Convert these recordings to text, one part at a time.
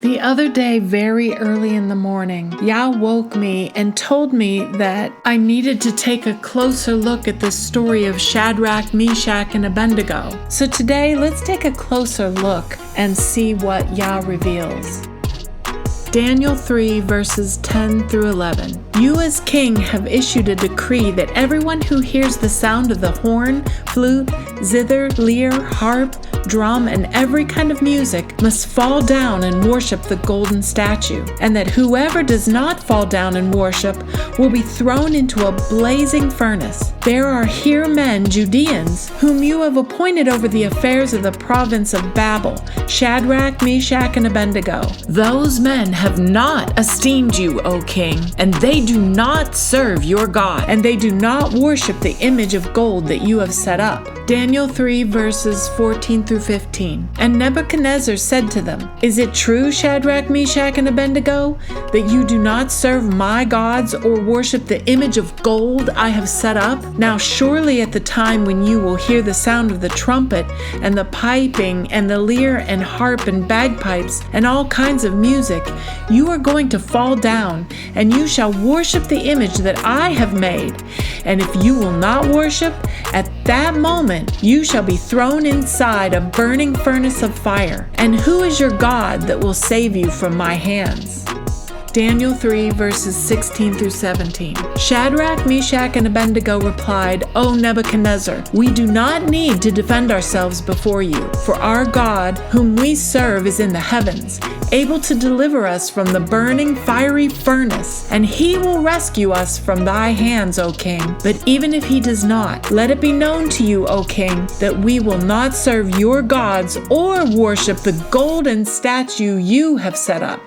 The other day, very early in the morning, Yah woke me and told me that I needed to take a closer look at the story of Shadrach, Meshach, and Abednego. So today, let's take a closer look and see what Yah reveals. Daniel 3 verses 10 through 11. You as king have issued a decree that everyone who hears the sound of the horn, flute, zither, lyre, harp, drum, and every kind of music must fall down and worship the golden statue, and that whoever does not fall down and worship will be thrown into a blazing furnace. There are here men, Judeans, whom you have appointed over the affairs of the province of Babel, Shadrach, Meshach, and Abednego. Those men have not esteemed you, O king, and they do not serve your God, and they do not worship the image of gold that you have set up. Daniel 3 verses 14 through 15. And Nebuchadnezzar said to them, Is it true, Shadrach, Meshach, and Abednego, that you do not serve my gods or worship the image of gold I have set up? Now surely at the time when you will hear the sound of the trumpet and the piping and the lyre and harp and bagpipes and all kinds of music, you are going to fall down, and you shall worship the image that I have made. And if you will not worship, at that moment you shall be thrown inside a burning furnace of fire. And who is your God that will save you from my hands? Daniel 3 verses 16 through 17. Shadrach, Meshach, and Abednego replied, O Nebuchadnezzar, we do not need to defend ourselves before you, for our God, whom we serve, is in the heavens, able to deliver us from the burning fiery furnace, and he will rescue us from thy hands, O king. But even if he does not, let it be known to you, O king, that we will not serve your gods or worship the golden statue you have set up.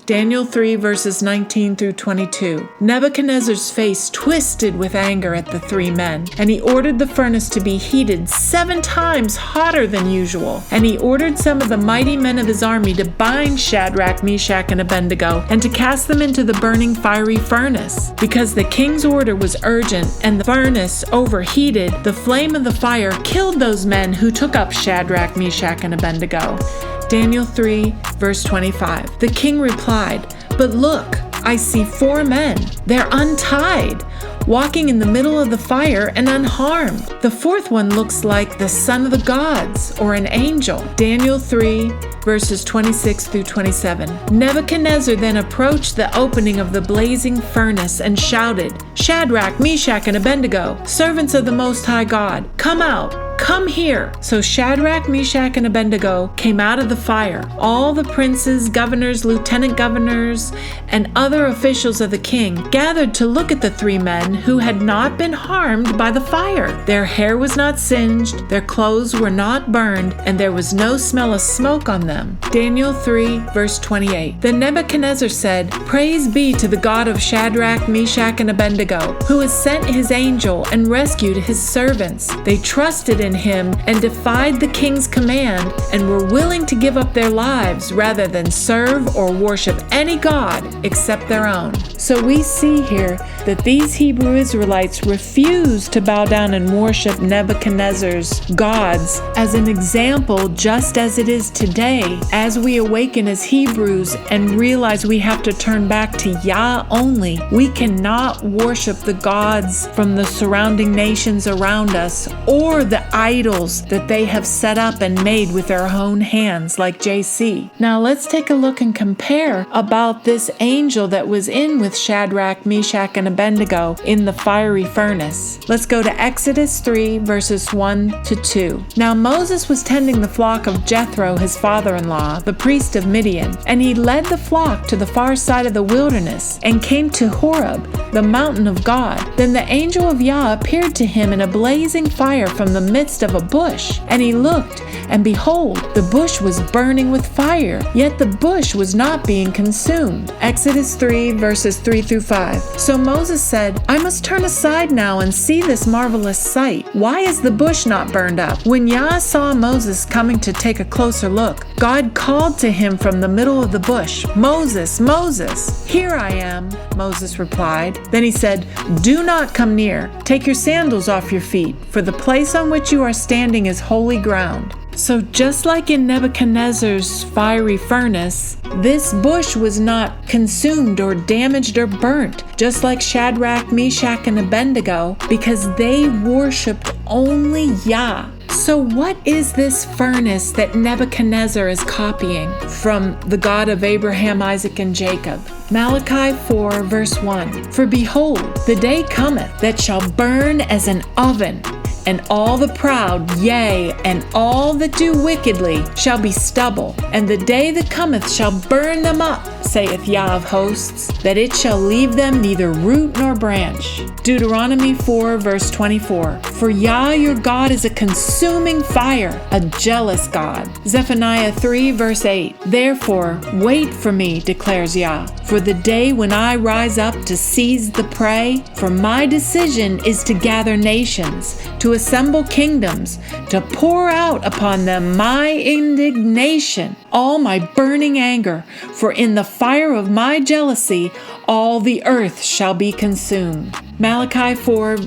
Daniel 3 verses 19 through 22. Nebuchadnezzar's face twisted with anger at the three men, and he ordered the furnace to be heated 7 times hotter than usual. And he ordered some of the mighty men of his army to bind Shadrach, Meshach, and Abednego, and to cast them into the burning fiery furnace. Because the king's order was urgent, and the furnace overheated, the flame of the fire killed those men who took up Shadrach, Meshach, and Abednego. Daniel 3, verse 25. The king replied, But look, I see 4 men. They're untied, walking in the middle of the fire and unharmed. The 4th one looks like the son of the gods or an angel. Daniel 3, verses 26 through 27. Nebuchadnezzar then approached the opening of the blazing furnace and shouted, Shadrach, Meshach, and Abednego, servants of the Most High God, come out. Come here. So Shadrach, Meshach, and Abednego came out of the fire. All the princes, governors, lieutenant governors, and other officials of the king gathered to look at the 3 men who had not been harmed by the fire. Their hair was not singed, their clothes were not burned, and there was no smell of smoke on them. Daniel 3, verse 28. Then Nebuchadnezzar said, Praise be to the God of Shadrach, Meshach, and Abednego, who has sent his angel and rescued his servants. They trusted in him and defied the king's command and were willing to give up their lives rather than serve or worship any god except their own. So we see here that these Hebrew Israelites refused to bow down and worship Nebuchadnezzar's gods as an example, just as it is today, as we awaken as Hebrews and realize we have to turn back to Yah only. We cannot worship the gods from the surrounding nations around us or the idols that they have set up and made with their own hands, like JC. Now let's take a look and compare about this angel that was in with Shadrach, Meshach, and Abednego in the fiery furnace. Let's go to Exodus 3 verses 1 to 2. Now Moses was tending the flock of Jethro, his father-in-law, the priest of Midian, and he led the flock to the far side of the wilderness and came to Horeb, the mountain of God. Then the angel of Yah appeared to him in a blazing fire from the midst of a bush. And he looked, and behold, the bush was burning with fire, yet the bush was not being consumed. Exodus 3 verses 3 through 5. So Moses said, I must turn aside now and see this marvelous sight. Why is the bush not burned up? When Yah saw Moses coming to take a closer look, God called to him from the middle of the bush, Moses, Moses. Here I am, Moses replied. Then he said, Do not come near. Take your sandals off your feet, for the place on which you are standing is holy ground. So just like in Nebuchadnezzar's fiery furnace, this bush was not consumed or damaged or burnt, just like Shadrach, Meshach, and Abednego, because they worshipped only Yah. So what is this furnace that Nebuchadnezzar is copying from the God of Abraham, Isaac, and Jacob? Malachi 4 verse 1. For behold, the day cometh that shall burn as an oven, and all the proud, yea, and all that do wickedly shall be stubble. And the day that cometh shall burn them up, saith Yah of hosts, that it shall leave them neither root nor branch. Deuteronomy 4 verse 24. For Yah your God is a consuming fire, a jealous God. Zephaniah 3 verse 8. Therefore wait for me, declares Yah, for the day when I rise up to seize the prey. For my decision is to gather nations, to assemble kingdoms, to pour out upon them my indignation, all my burning anger, for in the fire of my jealousy all the earth shall be consumed. Malachi 4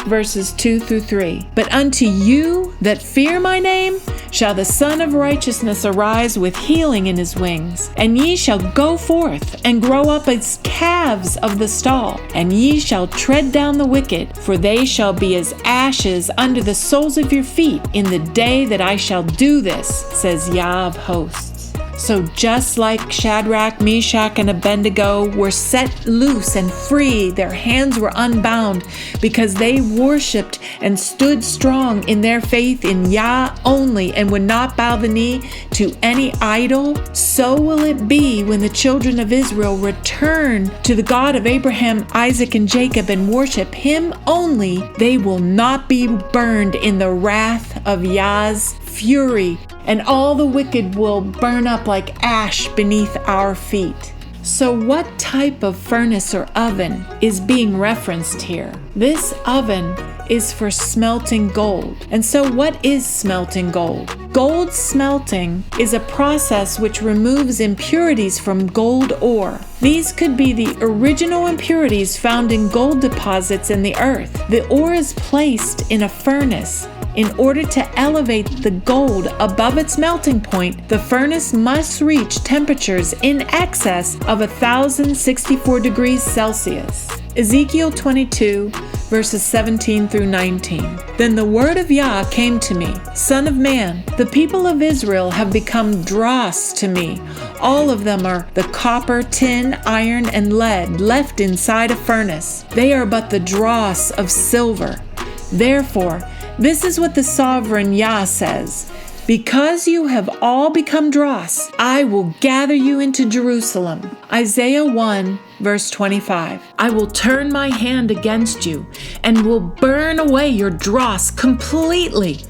verses 2 through 3. But unto you that fear my name shall the Son of Righteousness arise with healing in his wings. And ye shall go forth and grow up as calves of the stall, and ye shall tread down the wicked, for they shall be as ashes under the soles of your feet in the day that I shall do this, says Yah of hosts. So just like Shadrach, Meshach, and Abednego were set loose and free, their hands were unbound because they worshipped and stood strong in their faith in Yah only and would not bow the knee to any idol, so will it be when the children of Israel return to the God of Abraham, Isaac, and Jacob and worship him only. They will not be burned in the wrath of Yah's fury, and all the wicked will burn up like ash beneath our feet. So what type of furnace or oven is being referenced here? This oven is for smelting gold. And so what is smelting gold? Gold smelting is a process which removes impurities from gold ore. These could be the original impurities found in gold deposits in the earth. The ore is placed in a furnace. In order to elevate the gold above its melting point, the furnace must reach temperatures in excess of 1,064 degrees Celsius. Ezekiel 22, verses 17 through 19. Then the word of Yah came to me, Son of man, the people of Israel have become dross to me. All of them are the copper, tin, iron, and lead left inside a furnace. They are but the dross of silver. Therefore, this is what the sovereign Yah says. Because you have all become dross, I will gather you into Jerusalem. Isaiah 1, verse 25. I will turn my hand against you and will burn away your dross completely.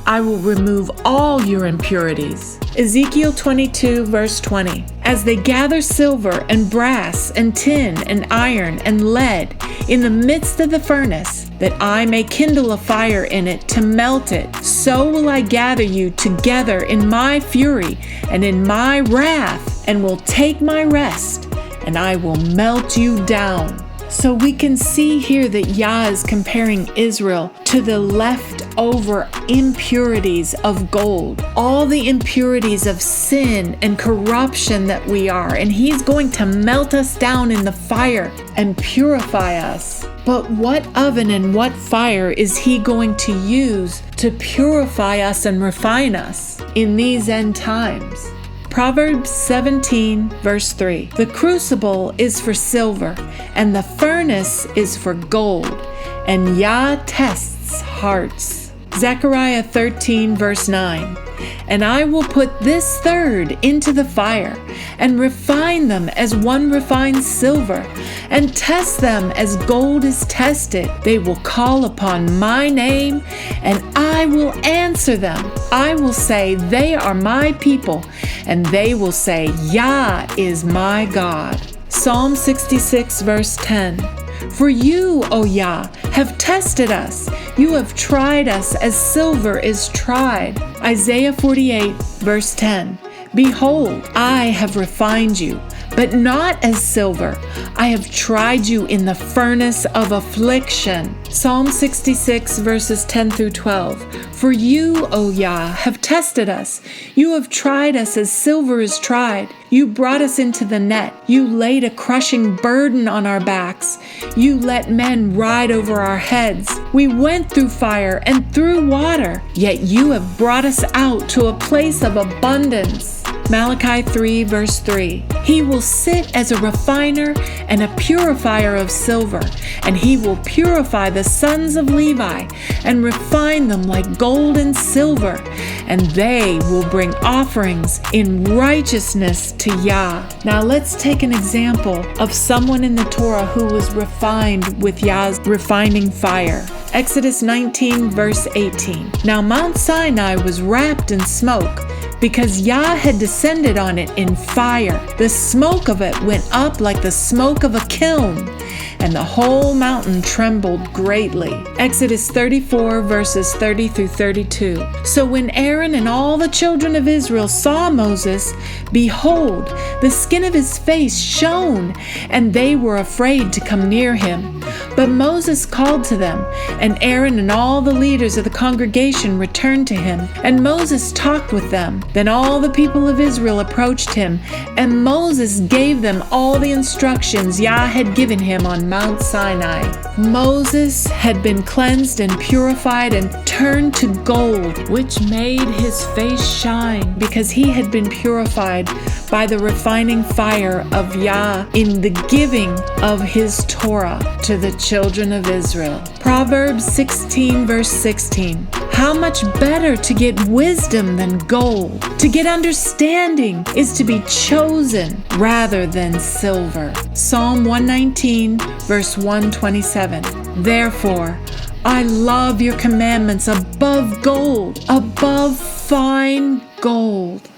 I will remove all your impurities. Ezekiel 22, verse 20. As they gather silver and brass and tin and iron and lead in the midst of the furnace, that I may kindle a fire in it to melt it, so will I gather you together in my fury and in my wrath, and will take my rest, and I will melt you down. So we can see here that Yah is comparing Israel to the leftover impurities of gold, all the impurities of sin and corruption that we are, and he's going to melt us down in the fire and purify us. But what oven and what fire is he going to use to purify us and refine us in these end times? Proverbs 17, verse 3. The crucible is for silver, and the furnace is for gold, and Yah tests hearts. Zechariah 13, verse 9. And I will put this third into the fire, and refine them as one refines silver, and test them as gold is tested. They will call upon my name, and I will answer them. I will say, they are my people, and they will say, Yah is my God. Psalm 66, verse 10. For you, O Yah, have tested us. You have tried us as silver is tried. Isaiah 48, verse 10. Behold, I have refined you, but not as silver. I have tried you in the furnace of affliction. Psalm 66, verses 10 through 12. For you, O Yah, have tested us. You have tried us as silver is tried. You brought us into the net. You laid a crushing burden on our backs. You let men ride over our heads. We went through fire and through water, yet you have brought us out to a place of abundance. Malachi 3 verse 3. He will sit as a refiner and a purifier of silver, and he will purify the sons of Levi and refine them like gold and silver, and they will bring offerings in righteousness to Yah. Now let's take an example of someone in the Torah who was refined with Yah's refining fire. Exodus 19 verse 18. Now Mount Sinai was wrapped in smoke, because Yah had descended on it in fire. The smoke of it went up like the smoke of a kiln, and the whole mountain trembled greatly. Exodus 34 verses 30 through 32. So when Aaron and all the children of Israel saw Moses, behold, the skin of his face shone, and they were afraid to come near him. But Moses called to them, and Aaron and all the leaders of the congregation returned to him, and Moses talked with them. Then all the people of Israel approached him, and Moses gave them all the instructions Yah had given him on Mount Sinai. Moses had been cleansed and purified and turned to gold, which made his face shine, because he had been purified by the refining fire of Yah in the giving of his Torah to the children of Israel. Proverbs 16 verse 16. How much better to get wisdom than gold. To get understanding is to be chosen rather than silver. Psalm 119 verse 127. Therefore, I love your commandments above gold, above fine gold.